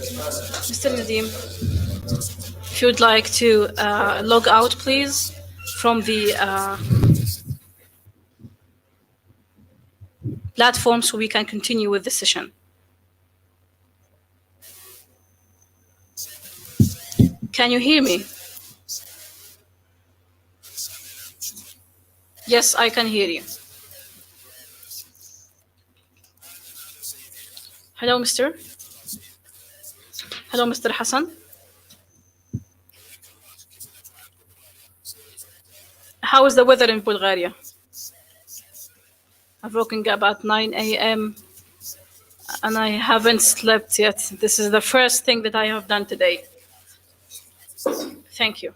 Mr. Nadim, if you'd like to log out, please, from the platform so we can continue with the session. Can you hear me? Yes, I can hear you. Hello, Mr. Hello, Mr. Hassan. How is the weather in Bulgaria? I've woken up at 9 a.m. and I haven't slept yet. This is the first thing that I have done today. Thank you.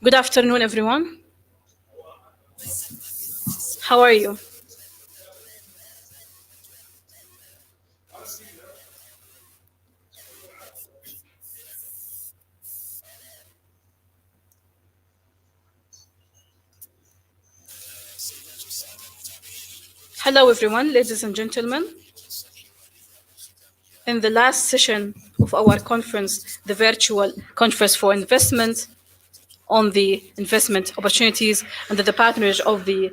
Good afternoon, everyone. How are you? Hello, everyone, ladies and gentlemen. In the last session of our conference, the virtual conference for investment on the investment opportunities under the patronage of the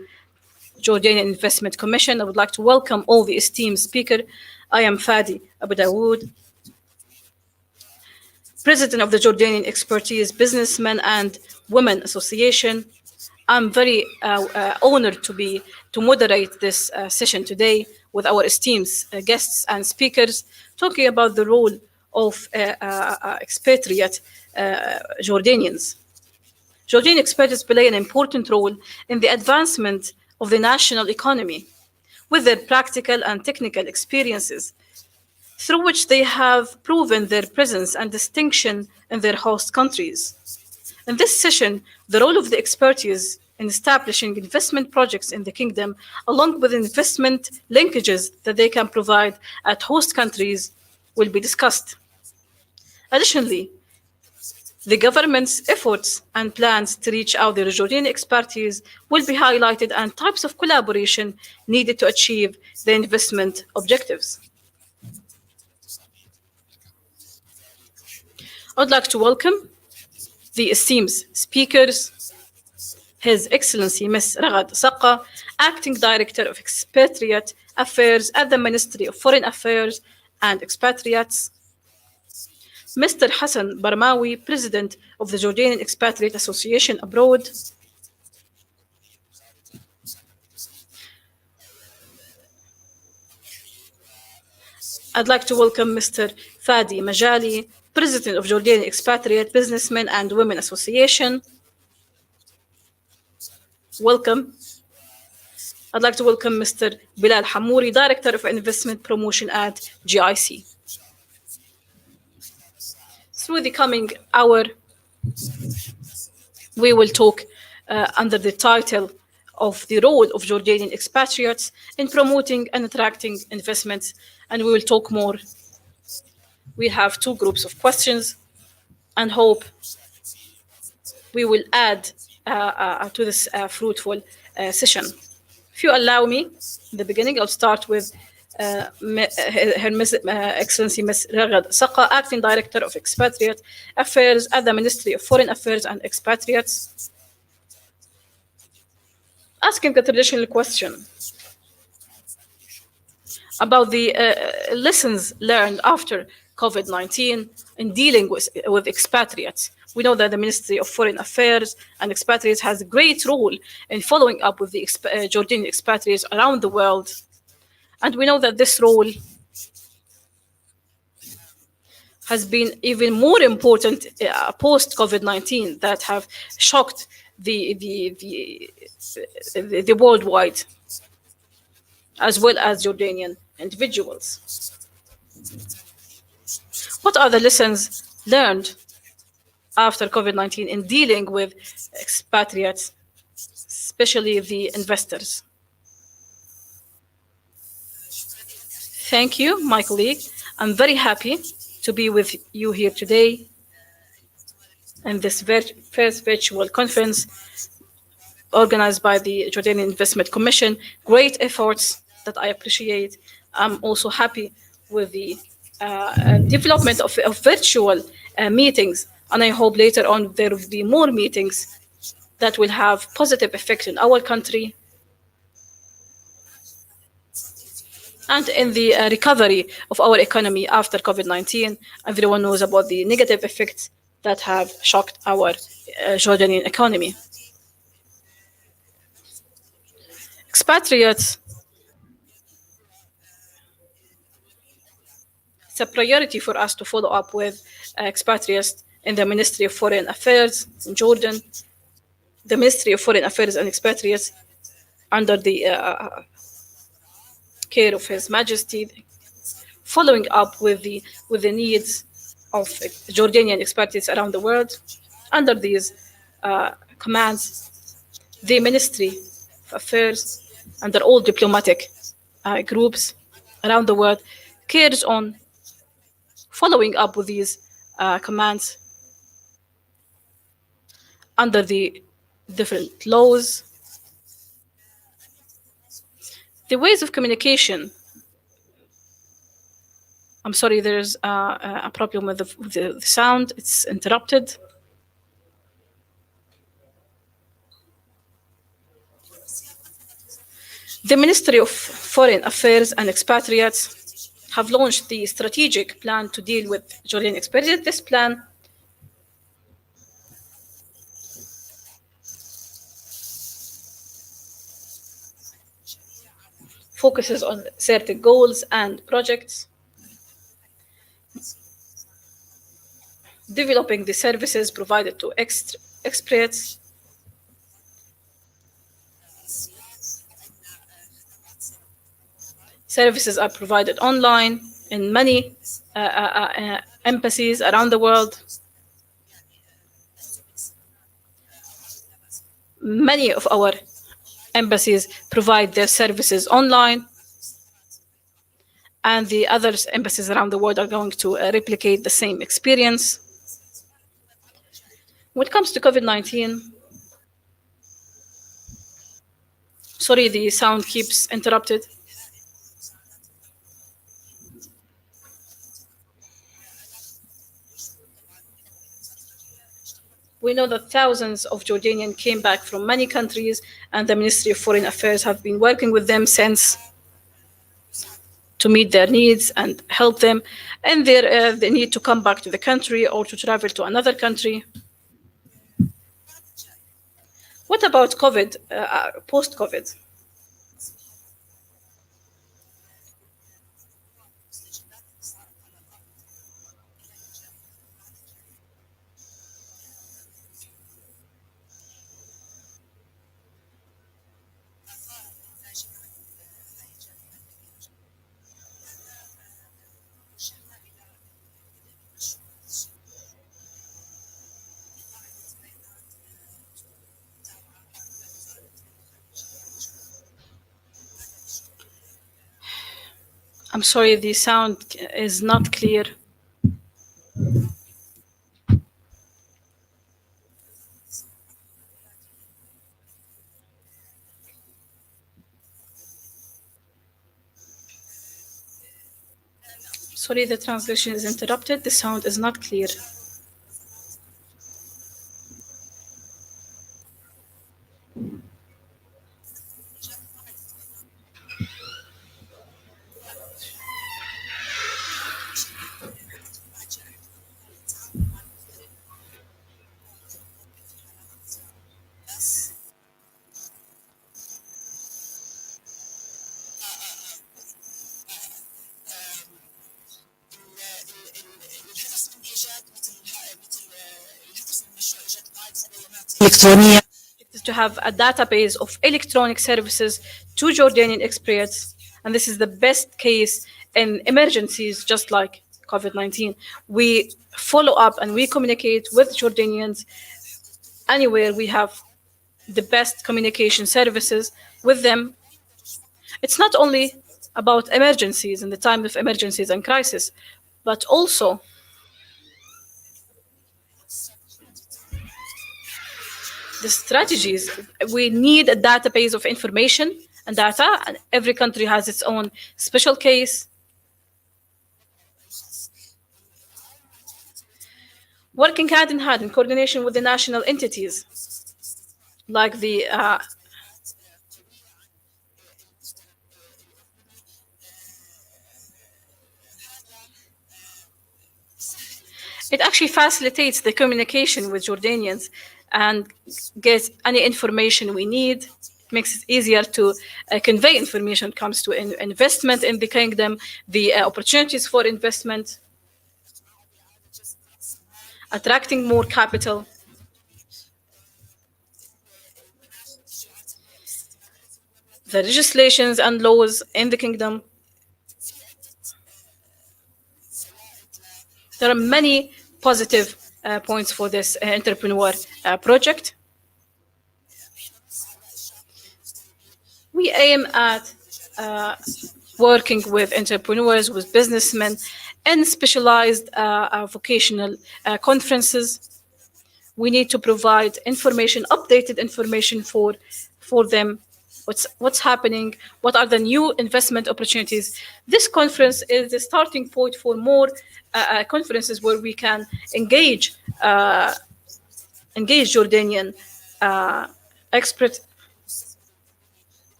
Jordanian Investment Commission, I would like to welcome all the esteemed speakers. I am Fadi Abu Dawood, President of the Jordanian Expertise Businessmen and Women Association. I'm very honored to moderate this session today with our esteemed guests and speakers, talking about the role of expatriate Jordanians. Jordanian expatriates play an important role in the advancement of the national economy with their practical and technical experiences, through which they have proven their presence and distinction in their host countries. In this session, the role of the expertise in establishing investment projects in the kingdom, along with investment linkages that they can provide at host countries, will be discussed. Additionally, the government's efforts and plans to reach out the Jordanian expertise will be highlighted and types of collaboration needed to achieve the investment objectives. I'd like to welcome the esteemed speakers, His Excellency Ms. Ragad Saqqa, Acting Director of Expatriate Affairs at the Ministry of Foreign Affairs and Expatriates, Mr. Hassan Barmawi, President of the Jordanian Expatriate Association Abroad, I'd like to welcome Mr. Fadi Majali, President of Jordanian Expatriate Businessmen and Women Association. Welcome. I'd like to welcome Mr. Bilal Hamouri, Director of Investment Promotion at GIC. Through the coming hour, we will talk under the title of the role of Jordanian expatriates in promoting and attracting investments, and we will talk more. We have two groups of questions and hope we will add to this fruitful session. If you allow me, in the beginning, I'll start with Her Excellency Ms. Ragad Saqqa, Acting Director of Expatriate Affairs at the Ministry of Foreign Affairs and Expatriates, asking a traditional question about the lessons learned after COVID-19 in dealing with expatriates. We know that the Ministry of Foreign Affairs and Expatriates has a great role in following up with the Jordanian expatriates around the world. And we know that this role has been even more important post-COVID-19, that have shocked the worldwide, as well as Jordanian individuals. What are the lessons learned after COVID-19 in dealing with expatriates, especially the investors? Thank you, my colleague. I'm very happy to be with you here today. and this first virtual conference organized by the Jordanian Investment Commission. Great efforts that I appreciate. I'm also happy with the development of virtual meetings, and I hope later on there will be more meetings that will have positive effect in our country and in the recovery of our economy after COVID-19. Everyone knows about the negative effects that have shocked our Jordanian economy. Expatriates, it's a priority for us to follow up with expatriates in the Ministry of Foreign Affairs in Jordan, the Ministry of Foreign Affairs and Expatriates under the care of His Majesty, following up with the needs of Jordanian expatriates around the world. Under these commands, the Ministry of Affairs, under all diplomatic groups around the world, cares on following up with these commands under the different laws. The ways of communication. I'm sorry, there's a problem with the sound. It's interrupted. The Ministry of Foreign Affairs and Expatriates have launched the strategic plan to deal with Jordanian expatriates. This plan focuses on certain goals and projects, developing the services provided to expatriates, services are provided online in many embassies around the world. Many of our embassies provide their services online, and the other embassies around the world are going to replicate the same experience. When it comes to COVID-19, sorry, the sound keeps interrupted. We know that thousands of Jordanians came back from many countries, and the Ministry of Foreign Affairs have been working with them since to meet their needs and help them in their the need to come back to the country or to travel to another country. What about COVID, post-COVID? I'm sorry, the sound is not clear. Sorry, the translation is interrupted. The sound is not clear. إلكترونية Is to have a database of electronic services to Jordanian expatriates, and this is the best case in emergencies, just like COVID-19. We follow up and we communicate with Jordanians anywhere we have the best communication services with them. It's not only about emergencies in the time of emergencies and crisis, but also the strategies. We need a database of information and data, and every country has its own special case. Working hand in hand in coordination with the national entities, like the it actually facilitates the communication with Jordanians and gets any information we need. It makes it easier to convey information when it comes to investment in the kingdom, the opportunities for investment, attracting more capital. The legislations and laws in the kingdom. There are many positive points for this entrepreneur project. We aim at working with entrepreneurs, with businessmen, and specialized vocational conferences. We need to provide information, updated information for them. What's happening? What are the new investment opportunities? This conference is the starting point for more conferences where we can engage Jordanian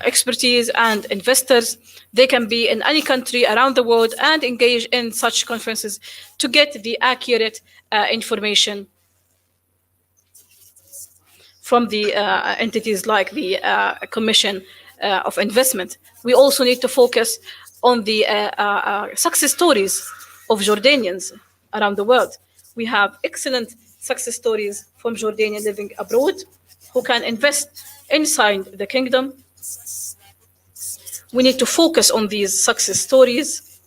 expertise and investors. They can be in any country around the world and engage in such conferences to get the accurate information from the entities like the Commission of Investment. We also need to focus on the success stories of Jordanians around the world. We have excellent success stories from Jordanians living abroad who can invest inside the kingdom. We need to focus on these success stories.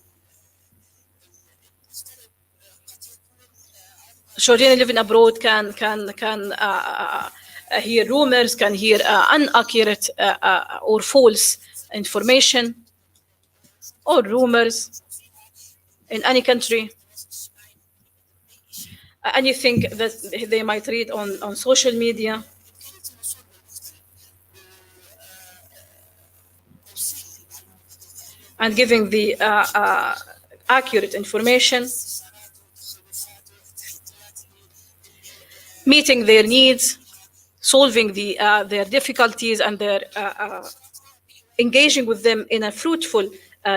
Jordanians living abroad can hear rumors, can hear inaccurate or false information or rumors in any country. Anything that they might read on social media. And giving the accurate information, meeting their needs, solving their difficulties, and their engaging with them in a fruitful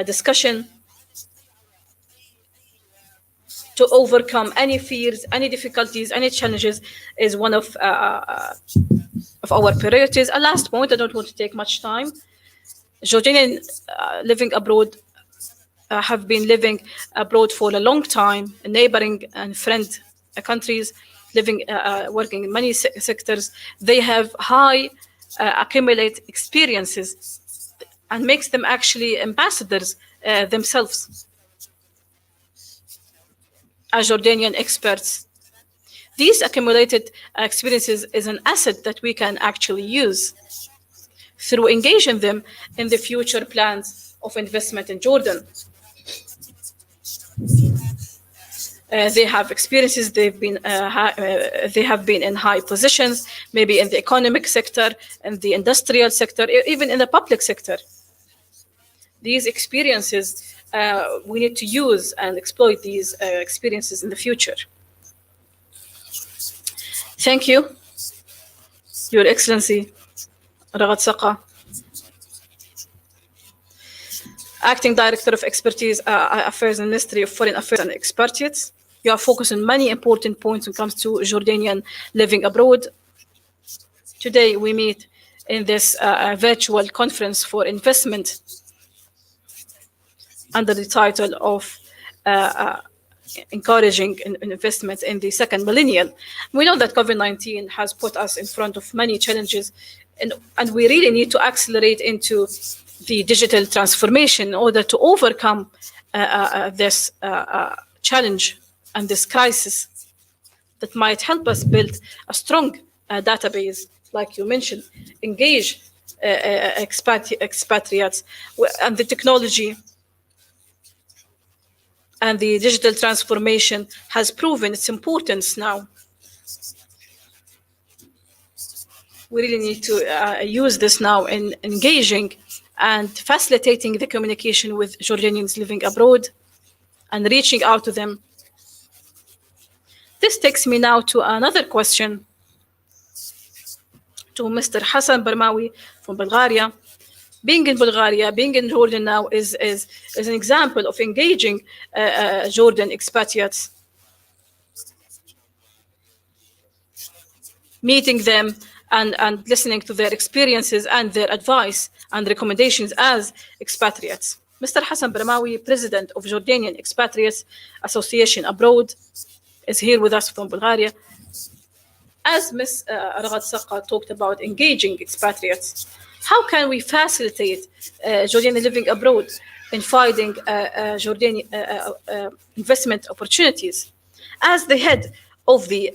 discussion to overcome any fears, any difficulties, any challenges is one of our priorities. A last point, I don't want to take much time. Jordanian living abroad have been living abroad for a long time, neighboring and friend countries, living, working in many sectors. They have high accumulate experiences and makes them actually ambassadors themselves as Jordanian experts. These accumulated experiences is an asset that we can actually use through engaging them in the future plans of investment in Jordan. They have experiences. They have been in high positions, maybe in the economic sector, in the industrial sector, even in the public sector. These experiences, we need to use and exploit these experiences in the future. Thank you, Your Excellency, Ragad Saqa, Acting Director of Expertise Affairs in Ministry of Foreign Affairs and Expatriates. You are focused on many important points when it comes to Jordanian living abroad. Today, we meet in this virtual conference for investment under the title of encouraging investment in the second millennium. We know that COVID-19 has put us in front of many challenges, and we really need to accelerate into the digital transformation in order to overcome this challenge and this crisis that might help us build a strong database, like you mentioned, engage expatriates, and the technology and the digital transformation has proven its importance now. We really need to use this now in engaging and facilitating the communication with Jordanians living abroad and reaching out to them. This takes me now to another question to Mr. Hassan Barmawi from Bulgaria. Being in Bulgaria, being in Jordan now is an example of engaging Jordan expatriates, meeting them and listening to their experiences and their advice and recommendations as expatriates. Mr. Hassan Barmawi, President of Jordanian Expatriates Association Abroad, is here with us from Bulgaria. As Ms. Ragad Saqqa talked about engaging expatriates, how can we facilitate Jordanian living abroad in finding Jordanian investment opportunities? As the head of the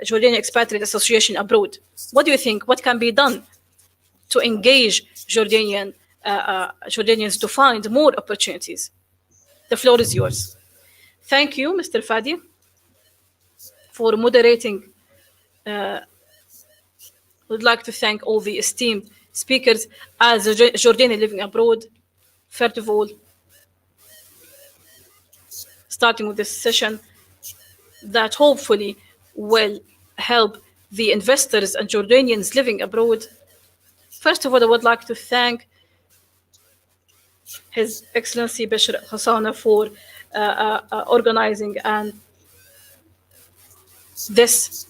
Jordanian Expatriate Association Abroad, what do you think? What can be done to engage Jordanians to find more opportunities? The floor is yours. Thank you, Mr. Fadi, for moderating. Would like to thank all the esteemed speakers as a Jordanian living abroad. First of all, starting with this session that hopefully will help the investors and Jordanians living abroad. First of all, I would like to thank His Excellency Bashir Hassana for organizing and this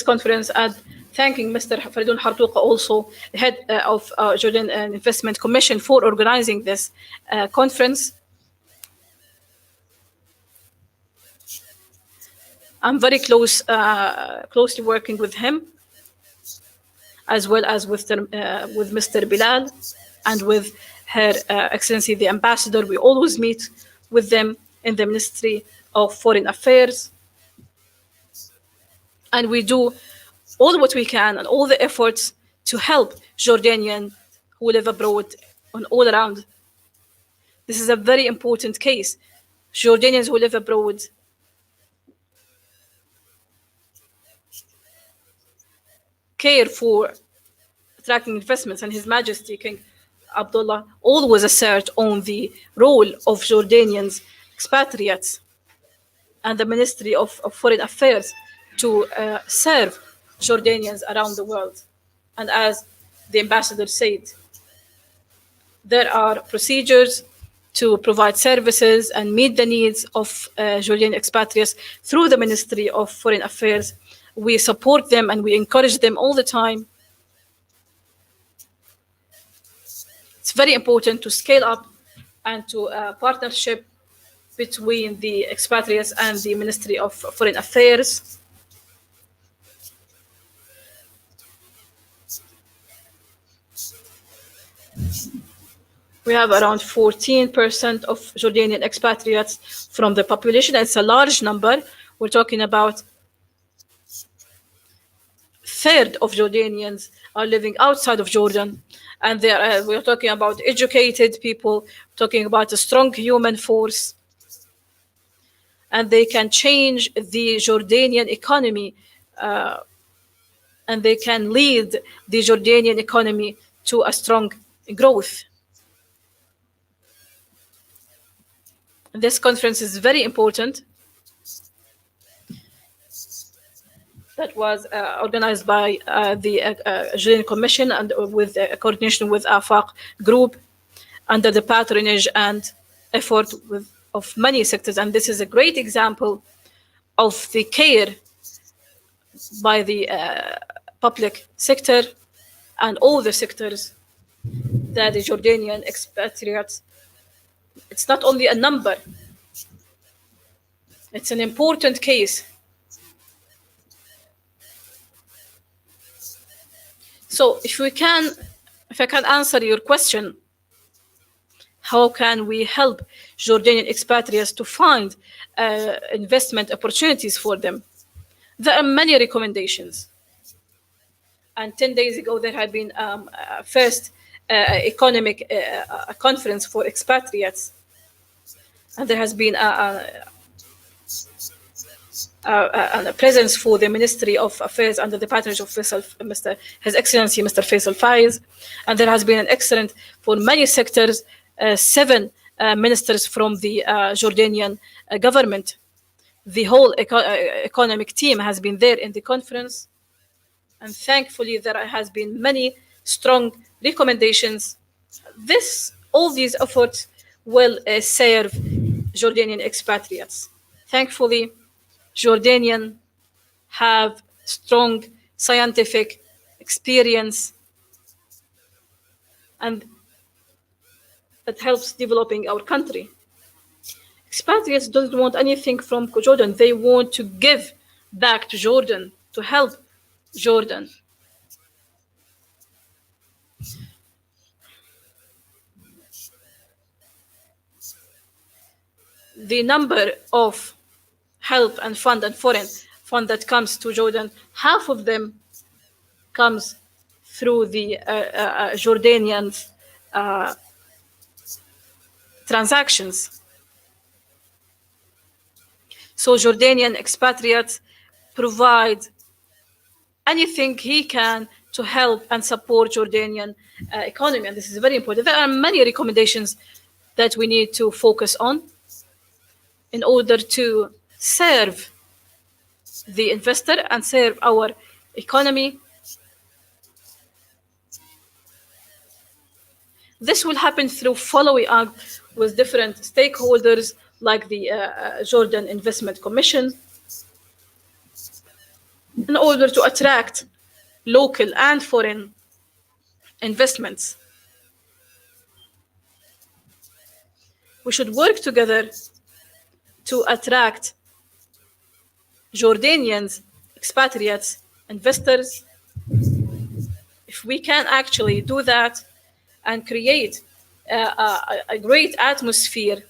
conference, and thanking Mr. Faridun Hartouqa, also head of Jordan Investment Commission, for organizing this conference. I'm very closely working with him, as well as with Mr. Bilal and with Her Excellency the Ambassador. We always meet with them in the Ministry of Foreign Affairs. And we do all what we can and all the efforts to help Jordanians who live abroad and all around. This is a very important case. Jordanians who live abroad care for attracting investments, and His Majesty King Abdullah always assert on the role of Jordanians expatriates and the Ministry of Foreign Affairs to serve Jordanians around the world. And as the ambassador said, there are procedures to provide services and meet the needs of Jordanian expatriates through the Ministry of Foreign Affairs. We support them and we encourage them all the time. It's very important to scale up and to partnership between the expatriates and the Ministry of Foreign Affairs. We have around 14% of Jordanian expatriates from the population. It's a large number. We're talking about a third of Jordanians are living outside of Jordan. And we're talking about educated people, talking about a strong human force. And they can change the Jordanian economy and they can lead the Jordanian economy to a strong growth. This conference is very important. That was organized by the Jordanian Commission and with coordination with AFAQ Group under the patronage and effort of many sectors. And this is a great example of the care by the public sector and all the sectors that the Jordanian expatriates. It's not only a number, it's an important case. So if I can answer your question, how can we help Jordanian expatriates to find investment opportunities for them? There are many recommendations. And 10 days ago, there had been first economic conference for expatriates. And there has been and a presence for the Ministry of Affairs under the patronage of His Excellency Mr. Faisal Faiz. And there has been an excellent, for many sectors, seven ministers from the Jordanian government. The whole economic team has been there in the conference. And thankfully, there has been many strong recommendations. All these efforts will serve Jordanian expatriates. Thankfully, Jordanian have strong scientific experience, and it helps developing our country. Expatriates don't want anything from Jordan. They want to give back to Jordan, to help Jordan. The number of help and foreign fund that comes to Jordan, half of them comes through the Jordanian transactions. So Jordanian expatriates provide anything he can to help and support Jordanian economy, and this is very important. There are many recommendations that we need to focus on in order to serve the investor and serve our economy. This will happen through following up with different stakeholders like the Jordan Investment Commission in order to attract local and foreign investments. We should work together to attract Jordanians, expatriates, investors. If we can actually do that and create a great atmosphere,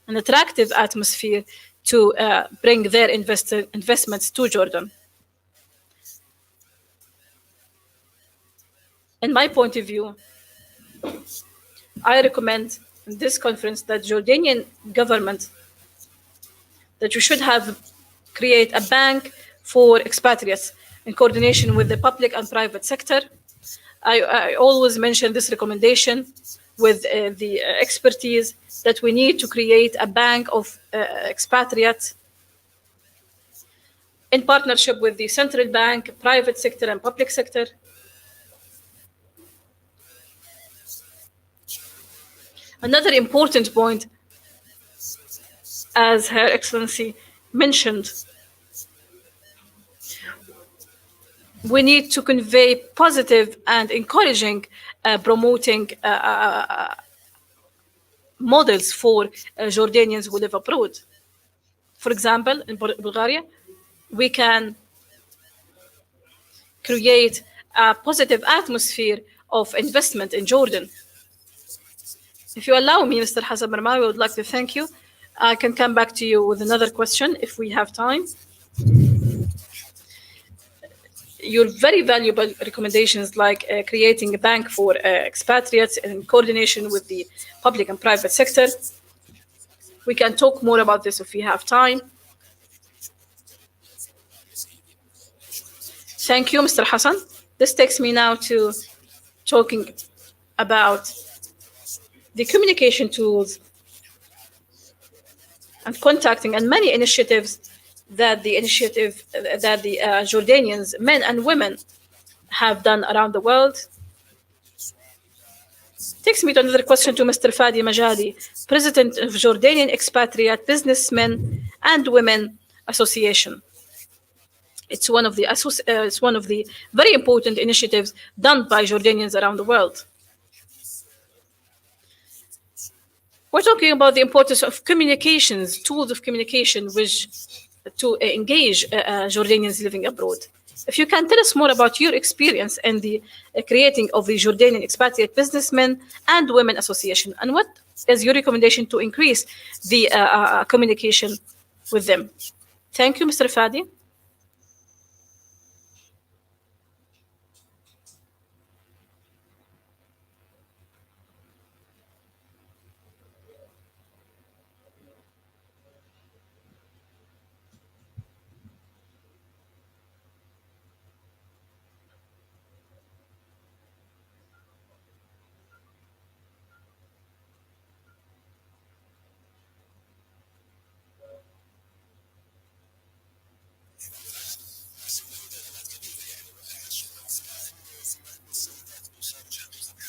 an attractive atmosphere to bring their investments to Jordan. In my point of view, I recommend in this conference that Jordanian government, that we should have create a bank for expatriates in coordination with the public and private sector. I always mention this recommendation with the expertise that we need to create a bank of expatriates in partnership with the central bank, private sector, and public sector. Another important point, as Her Excellency mentioned, we need to convey positive and encouraging, promoting models for Jordanians who live abroad. For example, in Bulgaria, we can create a positive atmosphere of investment in Jordan. If you allow me, Mr. Hassan Marmawi, I would like to thank you. I can come back to you with another question if we have time. Your very valuable recommendations, like creating a bank for expatriates in coordination with the public and private sector. We can talk more about this if we have time. Thank you, Mr. Hassan. This takes me now to talking about the communication tools and contacting and many initiatives that the Jordanians, men and women, have done around the world. Takes me to another question to Mr. Fadi Majali, President of Jordanian Expatriate Businessmen and Women Association. It's one of the very important initiatives done by Jordanians around the world. We're talking about the importance of communications, tools of communication, which to engage Jordanians living abroad. If you can tell us more about your experience in the creating of the Jordanian Expatriate Businessmen and Women Association, and what is your recommendation to increase the communication with them? Thank you, Mr. Fadi.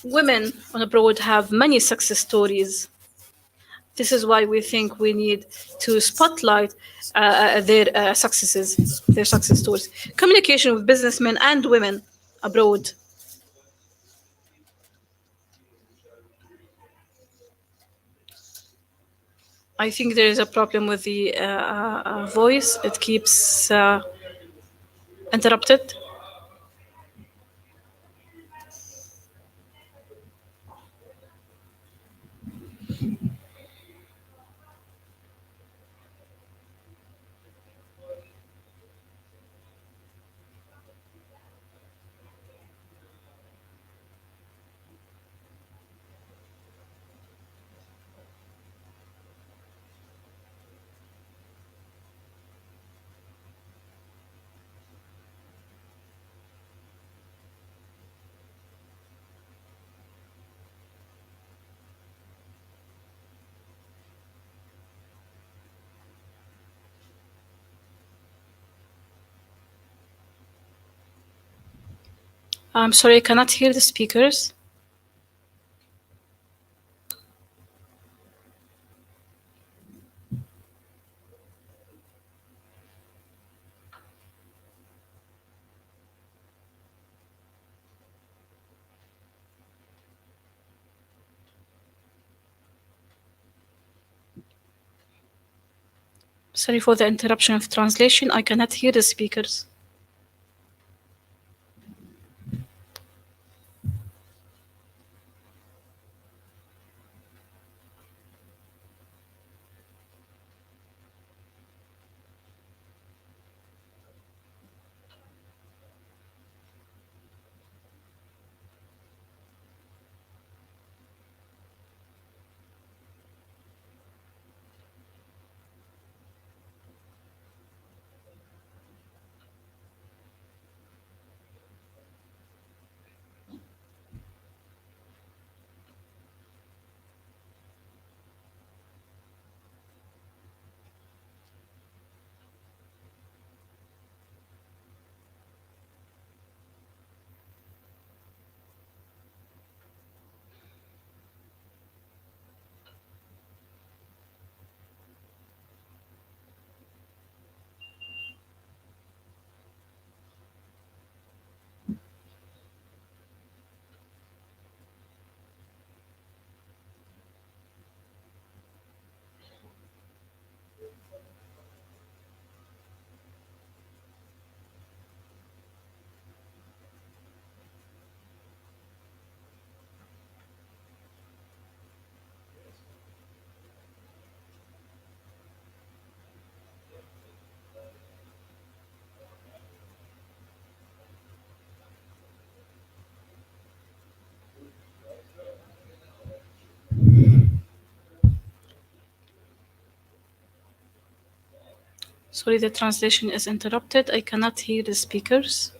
Women on abroad have many success stories. This is why we think we need to spotlight their successes, their success stories. Communication with businessmen and women abroad. I think there is a problem with the voice. It keeps interrupted. I'm sorry, I cannot hear the speakers. Sorry for the interruption of translation. I cannot hear the speakers. Sorry, the translation is interrupted. I cannot hear the speakers.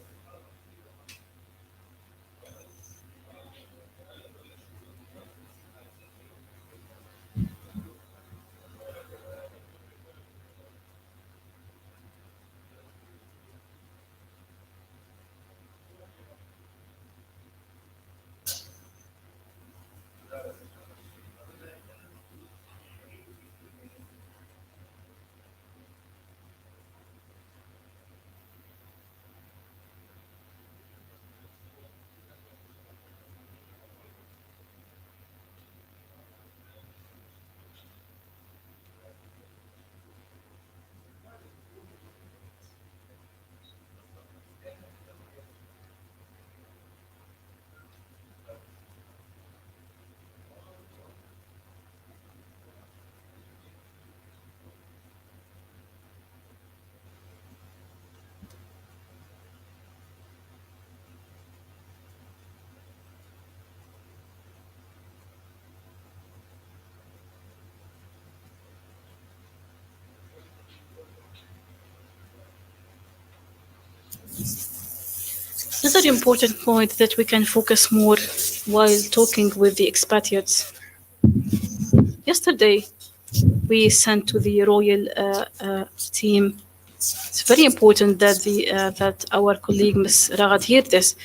Another important point that we can focus more while talking with the expatriates. Yesterday, we sent to the royal team. It's very important that the that our colleague Ms. Ragad hear this.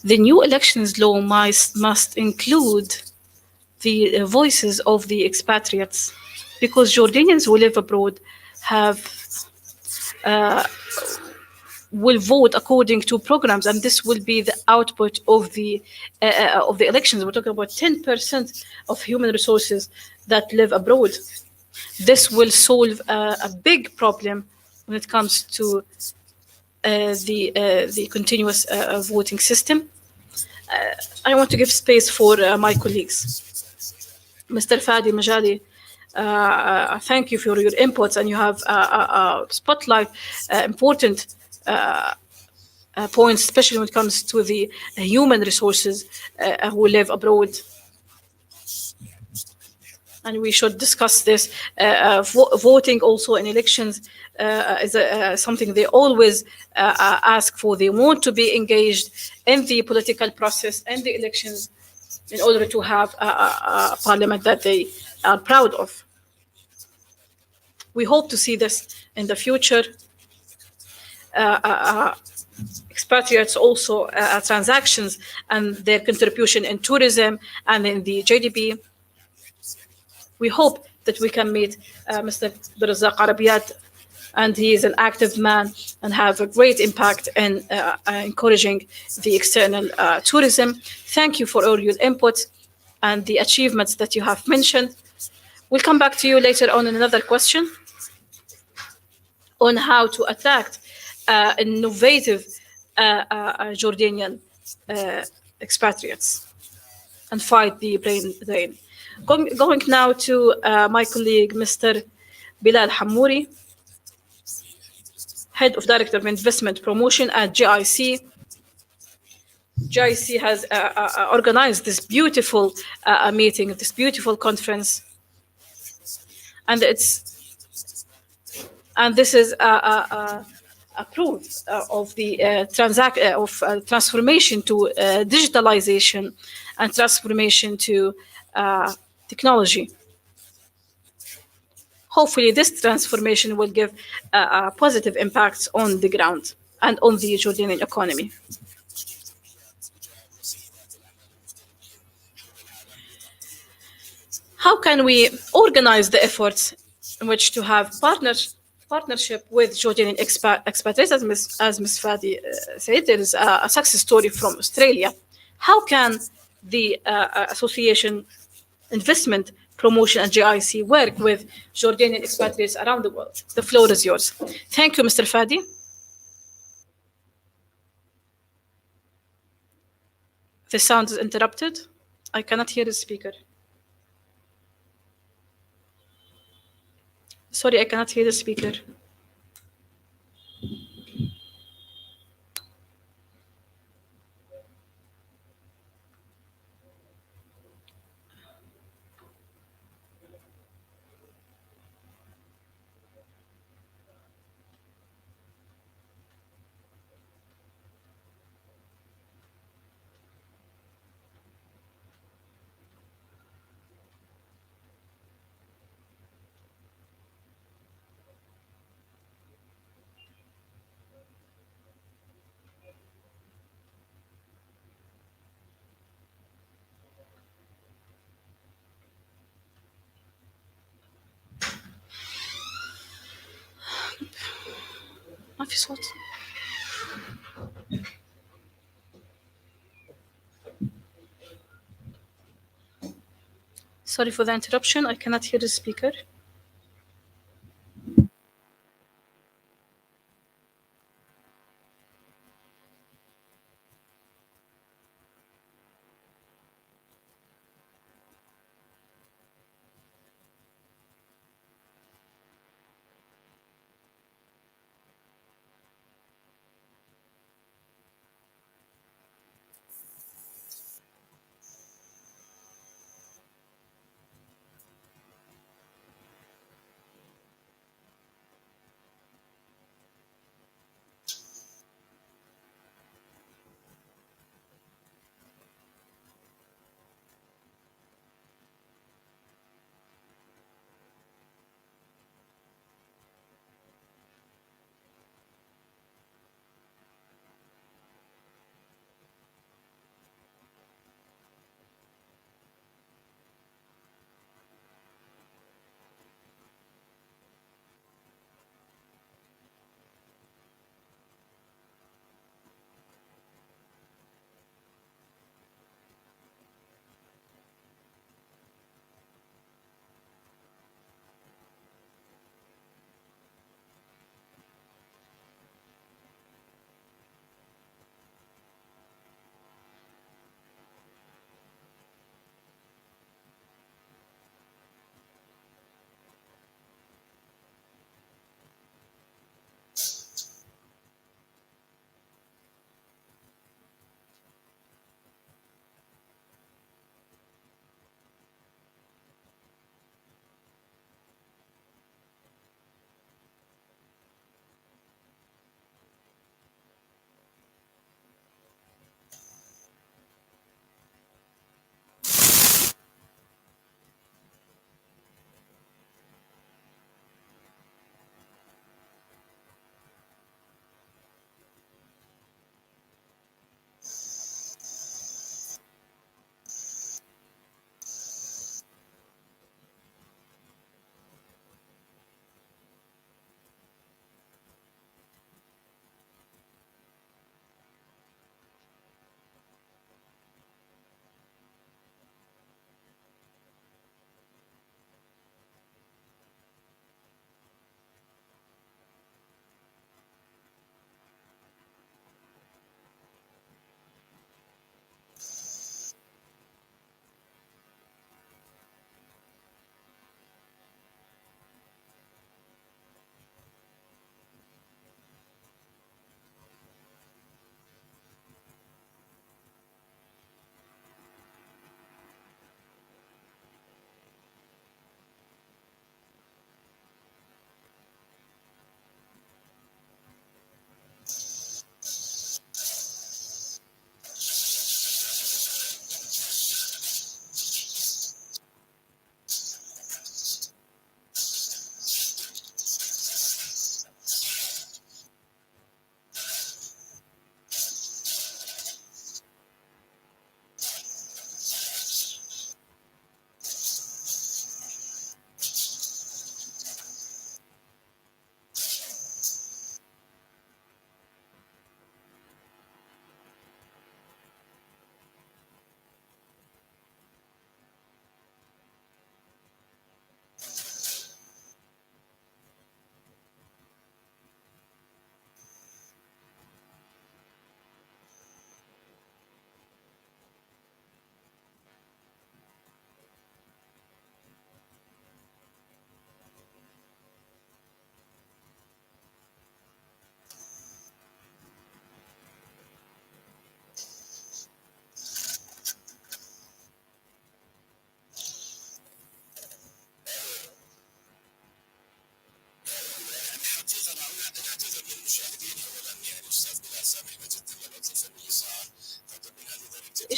The new elections law must include the voices of the expatriates, because Jordanians who live abroad have will vote according to programs, and this will be the output of the elections. We're talking about 10% of human resources that live abroad. This will solve a big problem when it comes to the continuous voting system. I want to give space for my colleagues. Mr. Fadi Majali, thank you for your inputs, and you have spotlight important points, especially when it comes to the human resources who live abroad. And we should discuss this. Voting also in elections is something they always ask for. They want to be engaged in the political process and the elections in order to have a parliament that they are proud of. We hope to see this in the future. Expatriates also transactions and their contribution in tourism and in the GDP. We hope that we can meet Mr. Birazak Arabiat, and he is an active man and have a great impact in encouraging the external tourism. Thank you for all your input and the achievements that you have mentioned. We'll come back to you later on in another question on how to attract innovative Jordanian expatriates and fight the brain drain. Going now to my colleague, Mr. Bilal Hamouri, Head of Director of Investment Promotion at GIC. GIC has organized this beautiful meeting, this beautiful conference, and this is a proof of the transformation to digitalization and transformation to technology. Hopefully, this transformation will give positive impacts on the ground and on the Jordanian economy. How can we organize the efforts in which to have partnership with Jordanian expatriates? As Ms. Fadi said, there is a success story from Australia. How can the association investment promotion and GIC work with Jordanian expatriates around the world? The floor is yours. Thank you, Mr. Fadi. The sound is interrupted. I cannot hear the speaker. Sorry, I cannot hear the speaker. ما في صوت. Sorry for the interruption. I cannot hear the speaker.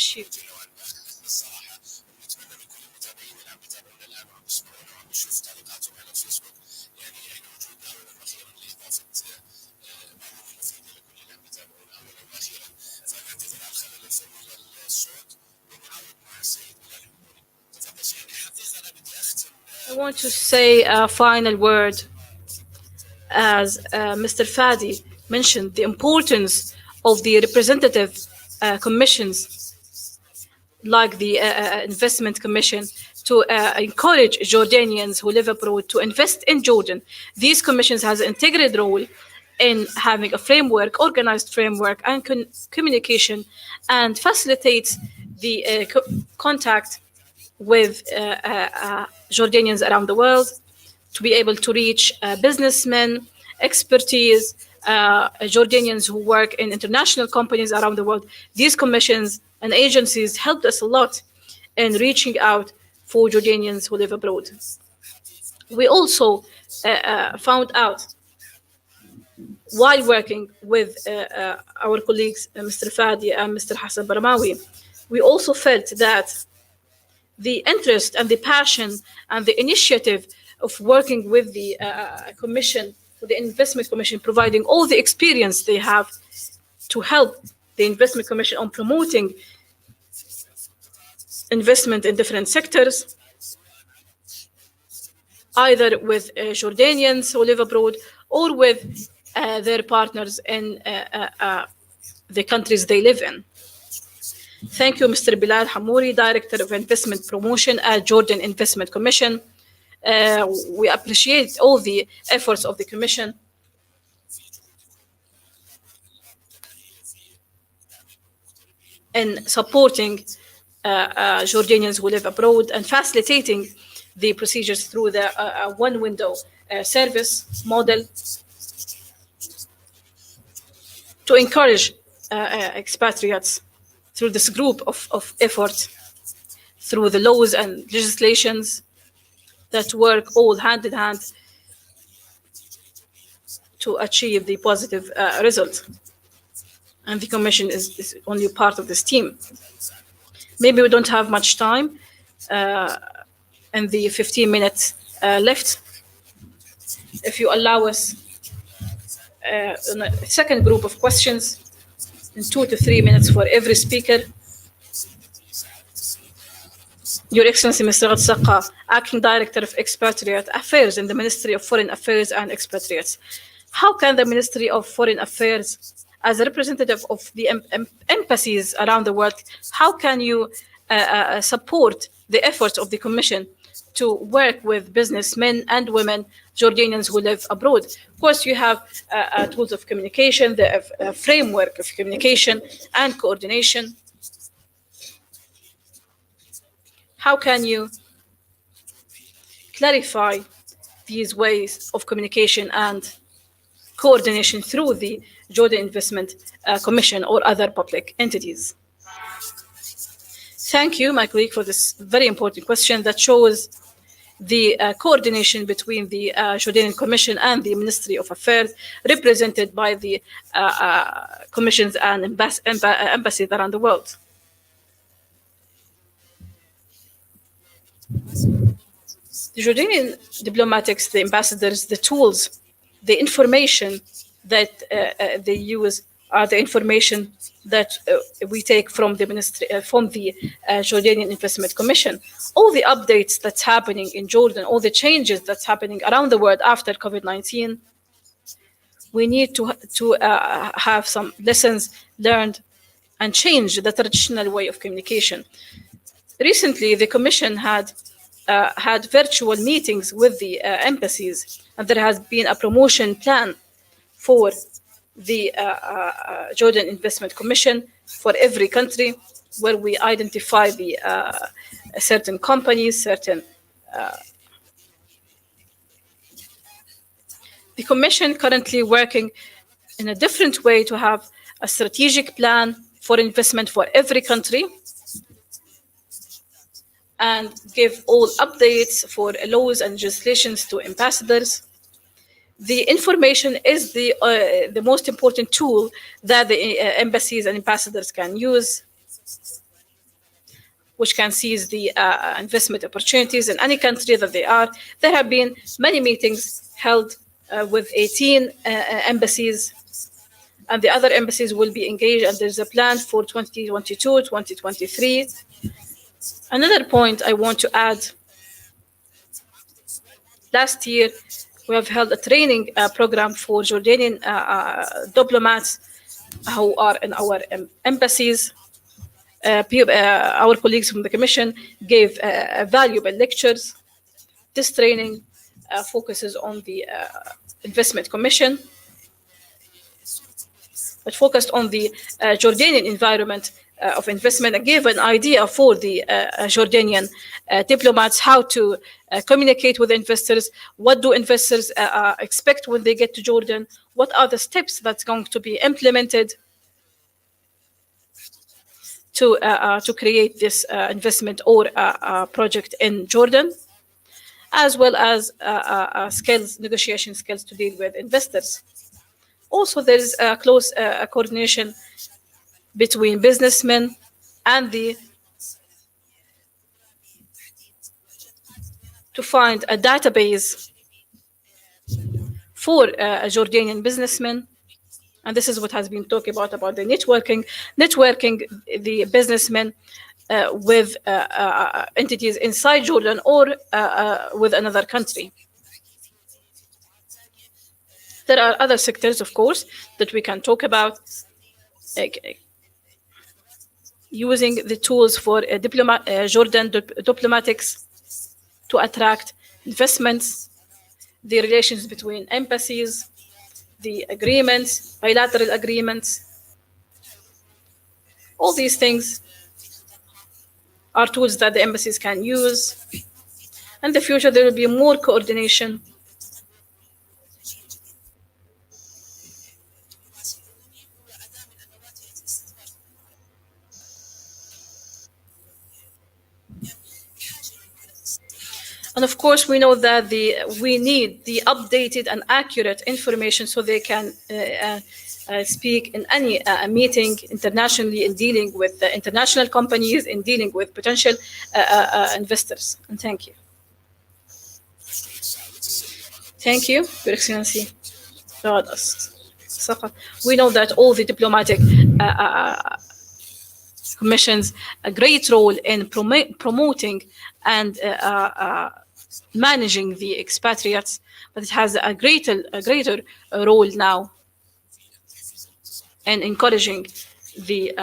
ماشي. I want to say a final word. As Mr. Fadi mentioned, the importance of the representative commissions like the Investment Commission to encourage Jordanians who live abroad to invest in Jordan. These commissions has an integral role in having a framework, organized framework, and communication, and facilitates the contact with Jordanians around the world to be able to reach businessmen, expertise, Jordanians who work in international companies around the world. These commissions and agencies helped us a lot in reaching out for Jordanians who live abroad. We also found out while working with our colleagues, Mr. Fadi and Mr. Hassan Baramawi, we also felt that the interest and the passion and the initiative of working with the commission, with the investment commission, providing all the experience they have to help the investment commission on promoting investment in different sectors, either with Jordanians who live abroad or with their partners in the countries they live in. Thank you, Mr. Bilal Hamouri, Director of Investment Promotion at Jordan Investment Commission. We appreciate all the efforts of the Commission in supporting Jordanians who live abroad and facilitating the procedures through the one-window service model to encourage expatriates through this group of effort, through the laws and legislations that work all hand in hand to achieve the positive result. And the Commission is only part of this team. Maybe we don't have much time in the 15 minutes left. If you allow us a second group of questions in 2 to 3 minutes for every speaker. Your Excellency, Mr. Ghad, Acting Director of Expatriate Affairs in the Ministry of Foreign Affairs and Expatriates. How can the Ministry of Foreign Affairs, as a representative of the embassies around the world, how can you support the efforts of the Commission to work with businessmen and women, Jordanians who live abroad? Of course, you have tools of communication, the framework of communication and coordination. How can you clarify these ways of communication and coordination through the Jordan Investment Commission or other public entities? Thank you, my colleague, for this very important question that shows the coordination between the Jordanian Commission and the Ministry of Affairs, represented by the commissions and embassies around the world. The Jordanian diplomatics, the ambassadors, the tools, the information that they use are the information that we take from the ministry, from the Jordanian Investment Commission. All the updates that's happening in Jordan, all the changes that's happening around the world after COVID-19, we need to have some lessons learned and change the traditional way of communication. Recently, the Commission had virtual meetings with the embassies, and there has been a promotion plan for the Jordan Investment Commission for every country, where we identify the certain companies, the Commission currently working in a different way to have a strategic plan for investment for every country and give all updates for laws and legislations to ambassadors. The information is the most important tool that the embassies and ambassadors can use. which can seize the investment opportunities in any country that they are. There have been many meetings held with 18 embassies, and the other embassies will be engaged, and there's a plan for 2022, 2023. Another point I want to add, last year, we have held a training program for Jordanian diplomats who are in our embassies. Our colleagues from the Commission gave valuable lectures. This training focuses on the Investment Commission, but focused on the Jordanian environment of investment and gave an idea for the Jordanian diplomats how to communicate with investors, what do investors expect when they get to Jordan, what are the steps that's going to be implemented to create this investment or project in Jordan, as well as negotiation skills to deal with investors. Also, there is a close coordination between businessmen and to find a database for Jordanian businessmen. And this is what has been talked about the networking the businessmen with entities inside Jordan or with another country. There are other sectors, of course, that we can talk about, using the tools for Jordan diplomatics to attract investments, the relations between embassies, the agreements, bilateral agreements. All these things are tools that the embassies can use. In the future, there will be more coordination. And of course, we know that we need the updated and accurate information so they can speak in any meeting internationally in dealing with international companies, in dealing with potential investors. And thank you. Thank you, Your Excellency. We know that all the diplomatic commissions a great role in promoting and managing the expatriates, but it has a greater role now in encouraging the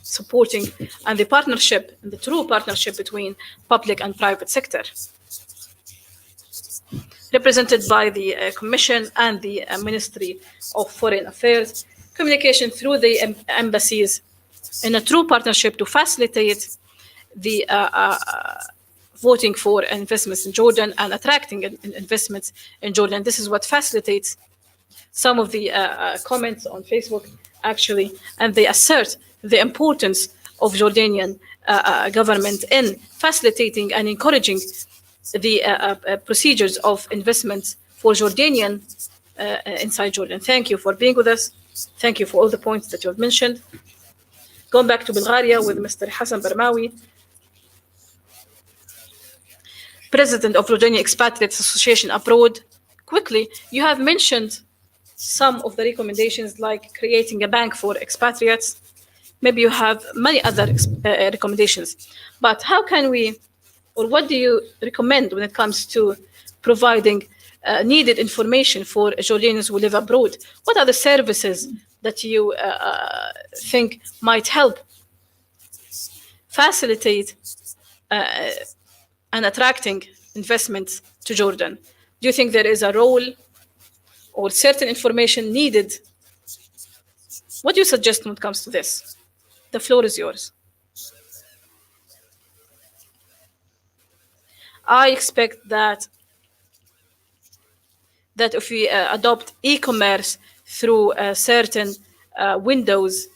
supporting and the partnership, the true partnership between public and private sector, represented by the Commission and the Ministry of Foreign Affairs, communication through the embassies in a true partnership to facilitate the voting for investments in Jordan and attracting investments in Jordan. This is what facilitates some of the comments on Facebook, actually, and they assert the importance of Jordanian government in facilitating and encouraging the procedures of investments for Jordanian inside Jordan. Thank you for being with us. Thank you for all the points that you have mentioned. Going back to Bulgaria with Mr. Hassan Barmawi, President of Jordanian Expatriates Association Abroad. Quickly, you have mentioned some of the recommendations like creating a bank for expatriates. Maybe you have many other recommendations. But how can we, or what do you recommend when it comes to providing needed information for Jordanians who live abroad? What are the services that you think might help facilitate and attracting investments to Jordan? Do you think there is a role or certain information needed? What do you suggest when it comes to this? The floor is yours. I expect that if we adopt e-commerce through certain windows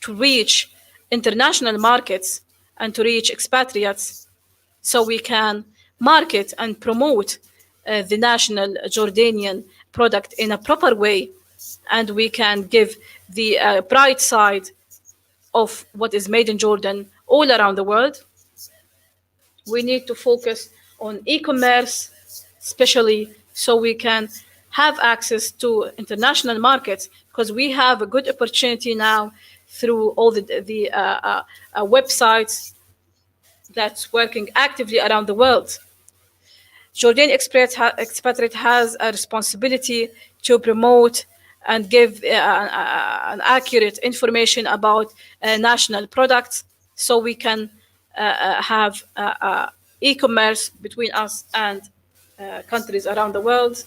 to reach international markets and to reach expatriates, so we can market and promote the national Jordanian product in a proper way, and we can give the bright side of what is made in Jordan all around the world. We need to focus on e-commerce, especially so we can have access to international markets, because we have a good opportunity now through all the websites that's working actively around the world. Jordanian expatriate has a responsibility to promote and give an accurate information about national products, so we can have e-commerce between us and countries around the world.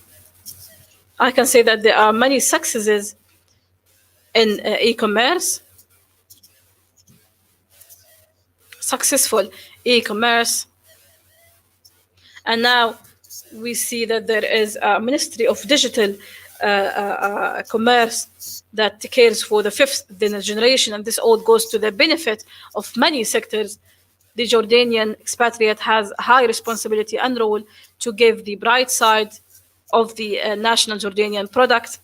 I can say that there are many successes in e-commerce, successful e-commerce, and now we see that there is a Ministry of Digital Commerce that cares for the fifth generation, and this all goes to the benefit of many sectors. The Jordanian expatriate has a high responsibility and role to give the bright side of the national Jordanian product.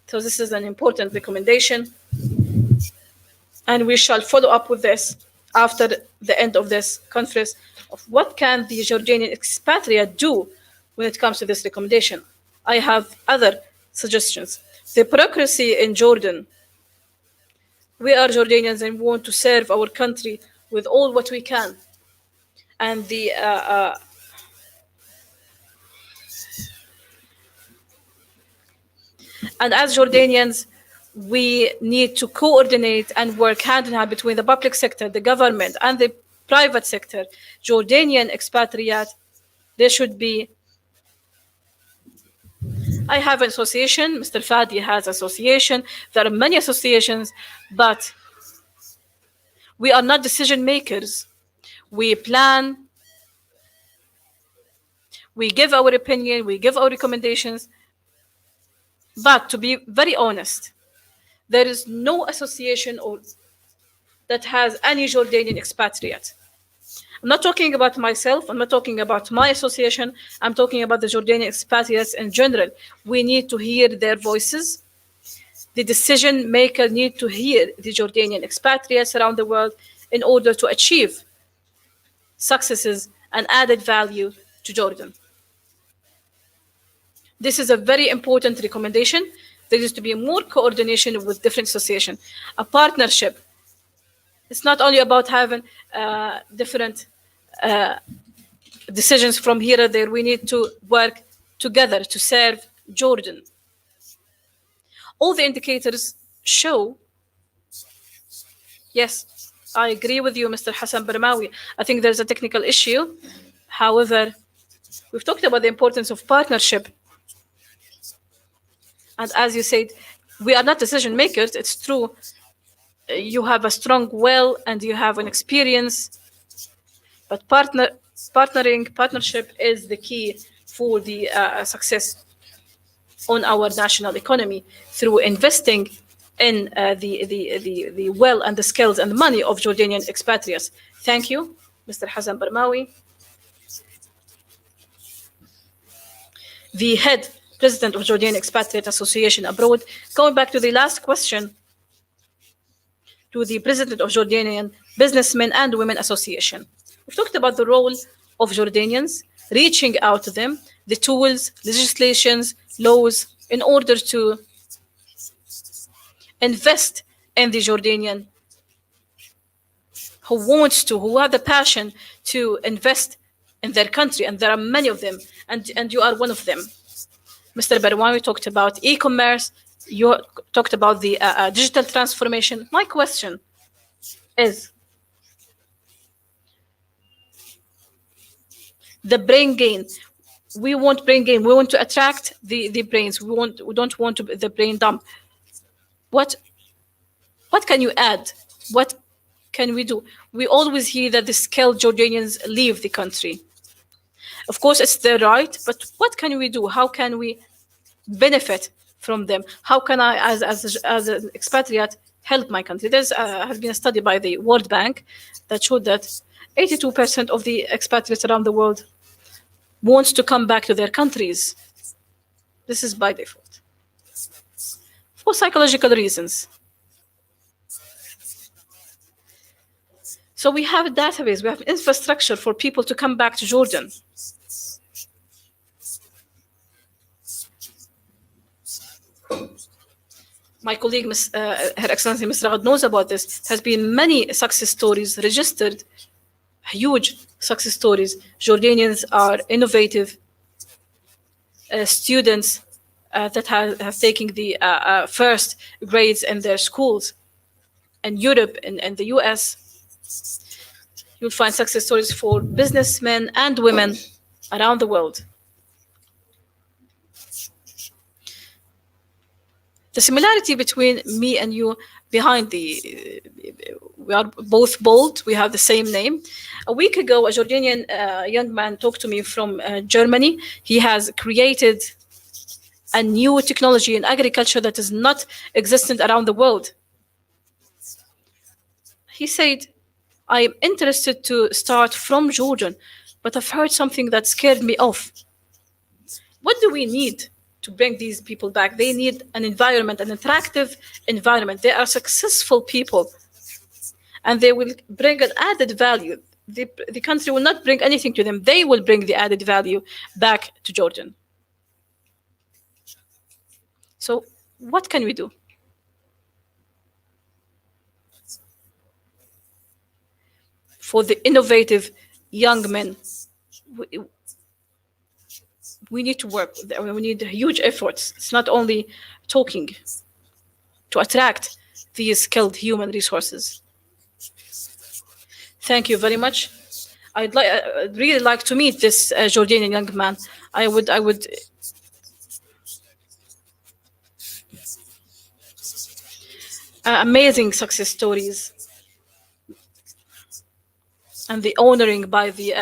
So this is an important recommendation, and we shall follow up with this after the end of this conference of what can the Jordanian expatriate do when it comes to this recommendation. I have other suggestions. The bureaucracy in Jordan. We are Jordanians and we want to serve our country with all what we can. And as Jordanians, we need to coordinate and work hand in hand between the public sector, the government, and the private sector. Jordanian expatriate, there should be. I have an association, Mr. Fadi has association, there are many associations, but we are not decision makers. We plan, we give our opinion, we give our recommendations, but to be very honest, there is no association that has any Jordanian expatriate. I'm not talking about myself, I'm not talking about my association, I'm talking about the Jordanian expatriates in general. We need to hear their voices. The decision maker need to hear the Jordanian expatriates around the world in order to achieve successes and added value to Jordan. This is a very important recommendation. There is to be more coordination with different associations, a partnership. It's not only about having different decisions from here or there. We need to work together to serve Jordan. All the indicators show, yes, I agree with you, Mr. Hassan Barmawi. I think there's a technical issue. However, we've talked about the importance of partnership. And as you said, we are not decision makers. It's true. You have a strong will and you have an experience, but partnership is the key for the success on our national economy through investing in the will and the skills and the money of Jordanian expatriates. Thank you, Mr. Hassan Barmawi. The head president of Jordanian Expatriate Association Abroad. Going back to the last question, to the president of Jordanian Businessmen and Women Association. We've talked about the role of Jordanians, reaching out to them, the tools, legislations, laws, in order to invest in the Jordanian who have the passion to invest in their country, and there are many of them, and you are one of them. Mr. Barmawi talked about e-commerce, you talked about the digital transformation. My question is, the brain gain. We want brain gain. We want to attract the brains. We don't want the brain dump. What can you add? What can we do? We always hear that the skilled Jordanians leave the country. Of course, it's their right, but what can we do? How can we benefit from them? How can I, as an expatriate, help my country? There's has been a study by the World Bank that showed that 82% of the expatriates around the world wants to come back to their countries. This is by default, for psychological reasons. So we have a database, we have infrastructure for people to come back to Jordan. My colleague, Her Excellency Ms. Ragad, knows about this. There has been many success stories registered, huge success stories. Jordanians are innovative students that have taken the first grades in their schools. In Europe and the US, you'll find success stories for businessmen and women around the world. The similarity between me and you behind the we are both bold, we have the same name. A week ago, a Jordanian young man talked to me from Germany. He has created a new technology in agriculture that is not existent around the world. He said, I am interested to start from Jordan, but I've heard something that scared me off. What do we need to bring these people back? They need an environment, an attractive environment. They are successful people, and they will bring an added value. The country will not bring anything to them. They will bring the added value back to Jordan. So what can we do? For the innovative young men, we need to work. We need huge efforts. It's not only talking to attract these skilled human resources. Thank you very much. I'd really like to meet this Jordanian young man. I would amazing success stories and the honoring by the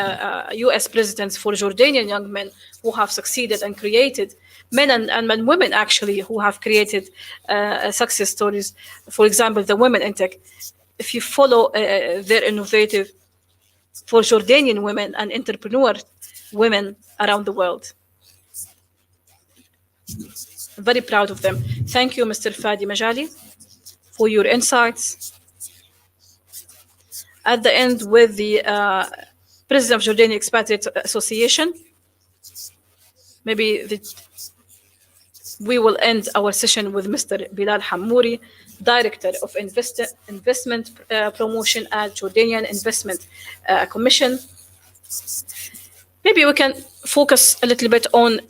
US presidents for Jordanian young men who have succeeded and created, men and women actually, who have created success stories. For example, the women in tech. If you follow their innovative for Jordanian women and entrepreneur women around the world. I'm very proud of them. Thank you, Mr. Fadi Majali, for your insights. At the end, with the President of Jordanian Expatriates Association, maybe we will end our session with Mr. Bilal Hammouri, Director of Investment Promotion at Jordanian Investment Commission. Maybe we can focus a little bit on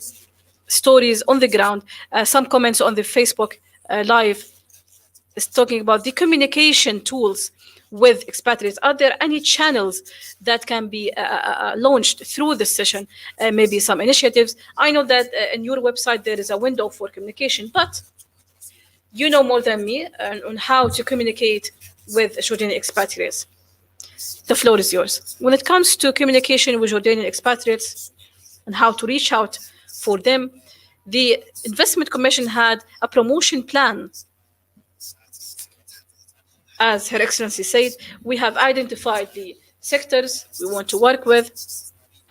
stories on the ground. Some comments on the Facebook Live is talking about the communication tools with expatriates. Are there any channels that can be launched through this session? Maybe some initiatives. I know that in your website there is a window for communication, but you know more than me on how to communicate with Jordanian expatriates. The floor is yours. When it comes to communication with Jordanian expatriates and how to reach out for them, the Investment Commission had a promotion plan. As Her Excellency said, we have identified the sectors we want to work with,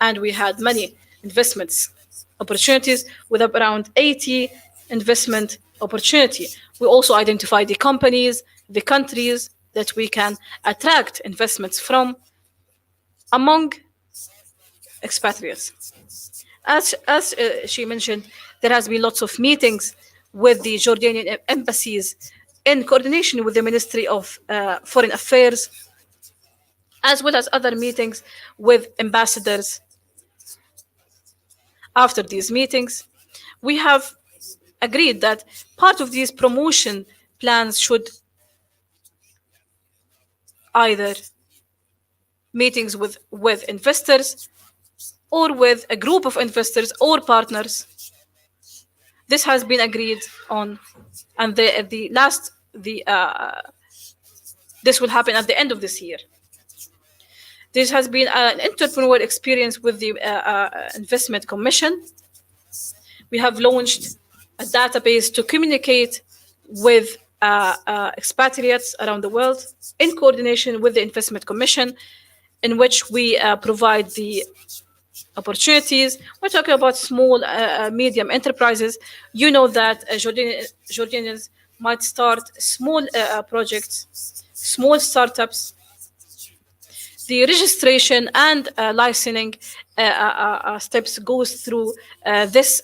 and we had many investments opportunities with around 80 investment opportunity. We also identified the companies, the countries that we can attract investments from among expatriates. As she mentioned, there has been lots of meetings with the Jordanian embassies in coordination with the Ministry of Foreign Affairs, as well as other meetings with ambassadors. After these meetings, we have agreed that part of these promotion plans should either meetings with investors or with a group of investors or partners. This has been agreed on, and this will happen at the end of this year. This has been an entrepreneur experience with the Investment Commission. We have launched a database to communicate with expatriates around the world in coordination with the Investment Commission, in which we provide the opportunities. We're talking about small, medium enterprises. You know that Jordanians might start small projects, small startups. The registration and licensing steps goes through this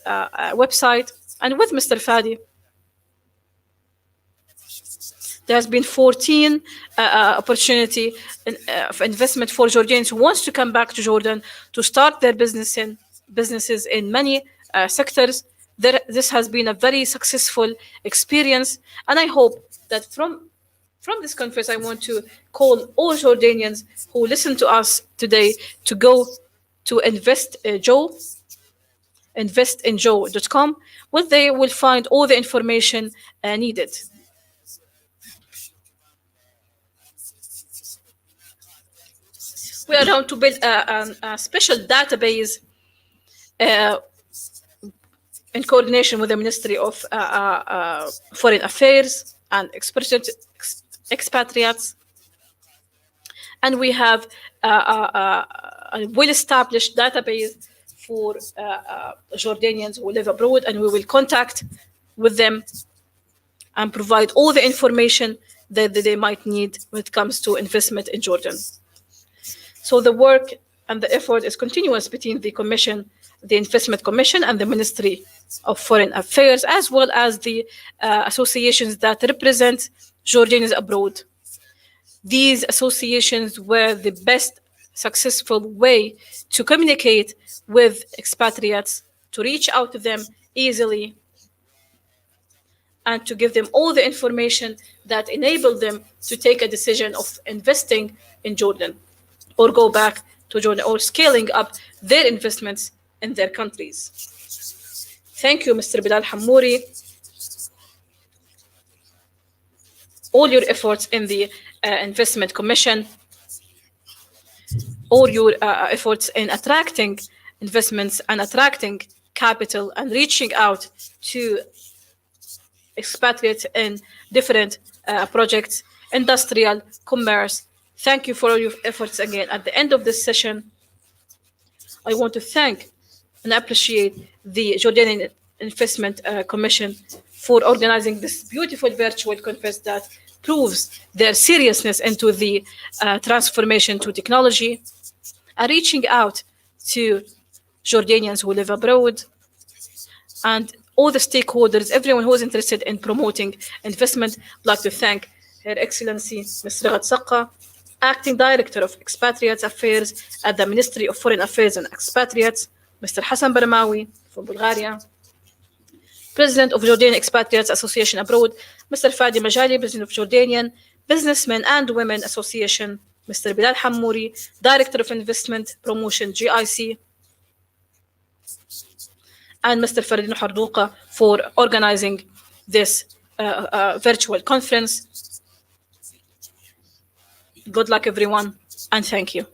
website. And with Mr. Fadi, there has been 14 opportunity of investment for Jordanians who wants to come back to Jordan to start their businesses in many sectors. This has been a very successful experience, and I hope that from this conference, I want to call all Jordanians who listen to us today to go to investinjoe.com, where they will find all the information needed. We are going to build a special database uh, in coordination with the Ministry of Foreign Affairs and expatriates. And we have a well-established database for Jordanians who live abroad, and we will contact with them and provide all the information that they might need when it comes to investment in Jordan. So the work and the effort is continuous between the Commission, the Investment Commission, and the Ministry of Foreign Affairs, as well as the associations that represent Jordanians abroad. These associations were the best successful way to communicate with expatriates, to reach out to them easily, and to give them all the information that enabled them to take a decision of investing in Jordan or go back to Jordan or scaling up their investments in their countries. Thank you, Mr. Bilal Hammouri. All your efforts in the Investment Commission, all your efforts in attracting investments and attracting capital and reaching out to expatriates in different projects, industrial, commerce. Thank you for all your efforts again. At the end of this session, I want to thank and appreciate the Jordanian Investment Commission for organizing this beautiful virtual conference that proves their seriousness into the transformation to technology and reaching out to Jordanians who live abroad and all the stakeholders, everyone who is interested in promoting investment. I'd like to thank Her Excellency Ms. Ragad Sakka, Acting Director of Expatriates Affairs at the Ministry of Foreign Affairs and Expatriates, Mr. Hassan Barmawi from Bulgaria, President of Jordanian Expatriates Association Abroad, Mr. Fadi Majali, President of Jordanian Businessmen and Women Association, Mr. Bilal Hammouri, Director of Investment Promotion, GIC, and Mr. Farid Hardouqa for organizing this virtual conference. Good luck, everyone, and thank you.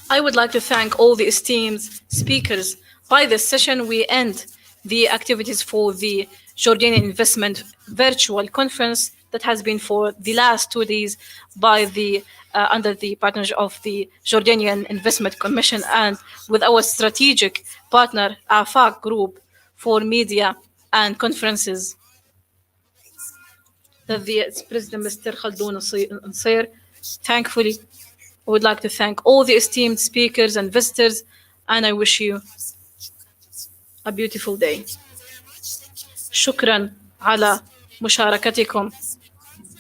I would like to thank all the esteemed speakers. By this session, we end the activities for the Jordanian Investment Virtual Conference that has been for the last 2 days by the under the partnership of the Jordanian Investment Commission and with our strategic partner AFAC Group for media and conferences. That the President Mr. Khaldoun Nasir, thankfully, I would like to thank all the esteemed speakers and visitors, and I wish you a beautiful day. شكرا على مشاركتكم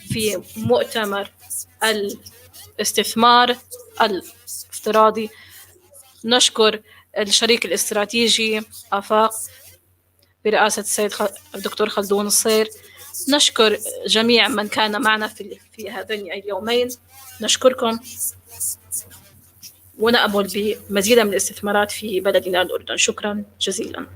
في مؤتمر الاستثمار الافتراضي. نشكر الشريك الاستراتيجي آفاق برئاسة السيد الدكتور خلدون الصير. نشكر جميع من كان معنا في هذين اليومين. نشكركم ونأمل بمزيد من الاستثمارات في بلدنا الأردن. شكرا جزيلا.